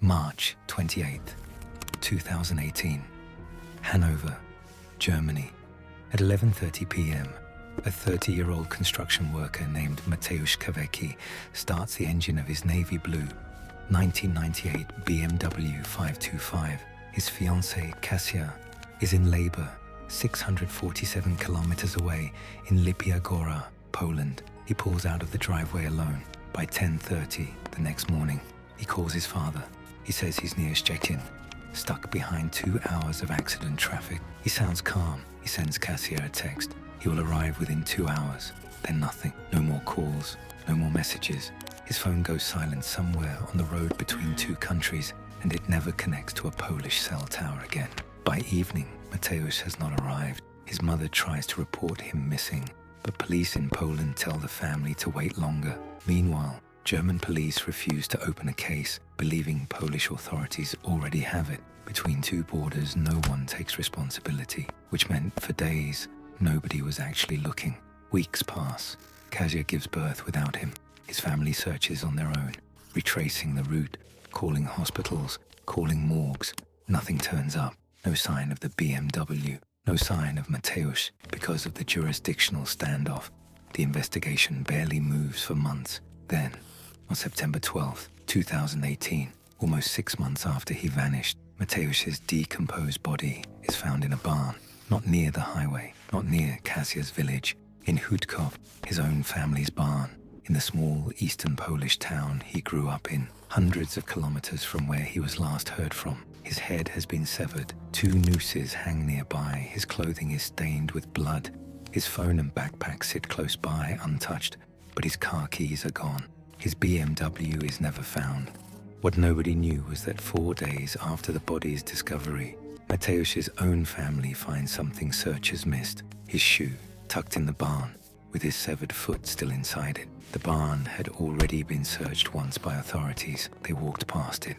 March 28th, 2018, Hanover, Germany. At 11:30 p.m., a 30-year-old construction worker named Mateusz Kawecki starts the engine of his navy blue 1998 BMW 525. His fiancée, Kasia, is in labor 647 kilometers away in Lipia Góra, Poland. He pulls out of the driveway alone. By 10:30 the next morning, he calls his father. He says he's near Szczecin, stuck behind 2 hours of accident traffic. He sounds calm. He sends Kasia a text. He will arrive within 2 hours. Then nothing. No more calls. No more messages. His phone goes silent somewhere on the road between two countries, and it never connects to a Polish cell tower again. By evening, Mateusz has not arrived. His mother tries to report him missing, but police in Poland tell the family to wait longer. Meanwhile, German police refuse to open a case, believing Polish authorities already have it. Between two borders, no one takes responsibility, which meant for days, nobody was actually looking. Weeks pass. Kasia gives birth without him. His family searches on their own, retracing the route, calling hospitals, calling morgues. Nothing turns up. No sign of the BMW. No sign of Mateusz. Because of the jurisdictional standoff, the investigation barely moves for months. Then, on September 12th, 2018, almost 6 months after he vanished, Mateusz's decomposed body is found in a barn, not near the highway, not near Kasia's village, in Hudkov, his own family's barn, in the small eastern Polish town he grew up in, hundreds of kilometers from where he was last heard from. His head has been severed, 2 nooses hang nearby, his clothing is stained with blood, his phone and backpack sit close by, untouched, but his car keys are gone. His BMW is never found. What nobody knew was that 4 days after the body's discovery, Mateusz's own family finds something searchers missed. His shoe, tucked in the barn, with his severed foot still inside it. The barn had already been searched once by authorities. They walked past it.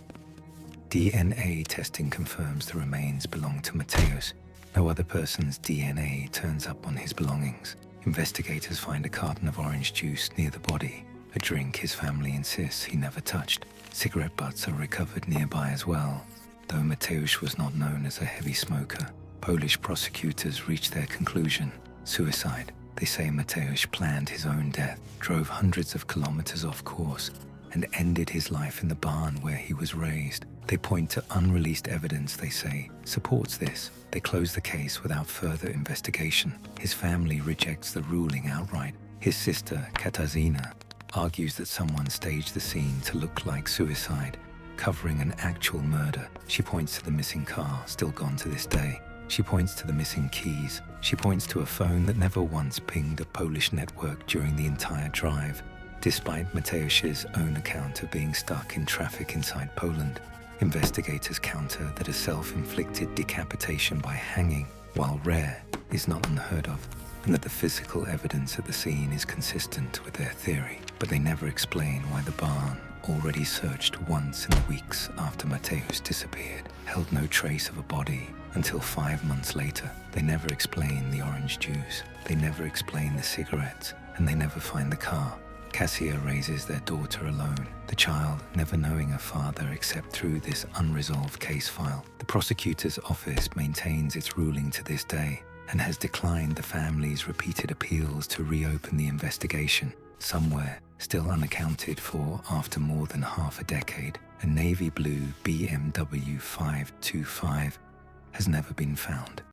DNA testing confirms the remains belong to Mateusz. No other person's DNA turns up on his belongings. Investigators find a carton of orange juice near the body, a drink his family insists he never touched. Cigarette butts are recovered nearby as well. Though Mateusz was not known as a heavy smoker, Polish prosecutors reached their conclusion: suicide. They say Mateusz planned his own death, drove hundreds of kilometers off course, and ended his life in the barn where he was raised. They point to unreleased evidence, they say, supports this. They close the case without further investigation. His family rejects the ruling outright. His sister, Katarzyna, argues that someone staged the scene to look like suicide, covering an actual murder. She points to the missing car, still gone to this day. She points to the missing keys. She points to a phone that never once pinged a Polish network during the entire drive, despite Mateusz's own account of being stuck in traffic inside Poland. Investigators counter that a self-inflicted decapitation by hanging, while rare, is not unheard of, and that the physical evidence at the scene is consistent with their theory. But they never explain why the barn, already searched once in the weeks after Mateusz disappeared, held no trace of a body until 5 months later. They never explain the orange juice, they never explain the cigarettes, and they never find the car. Kasia raises their daughter alone, the child never knowing a father except through this unresolved case file. The prosecutor's office maintains its ruling to this day and has declined the family's repeated appeals to reopen the investigation. Somewhere, still unaccounted for after more than half a decade, a navy blue BMW 525 has never been found.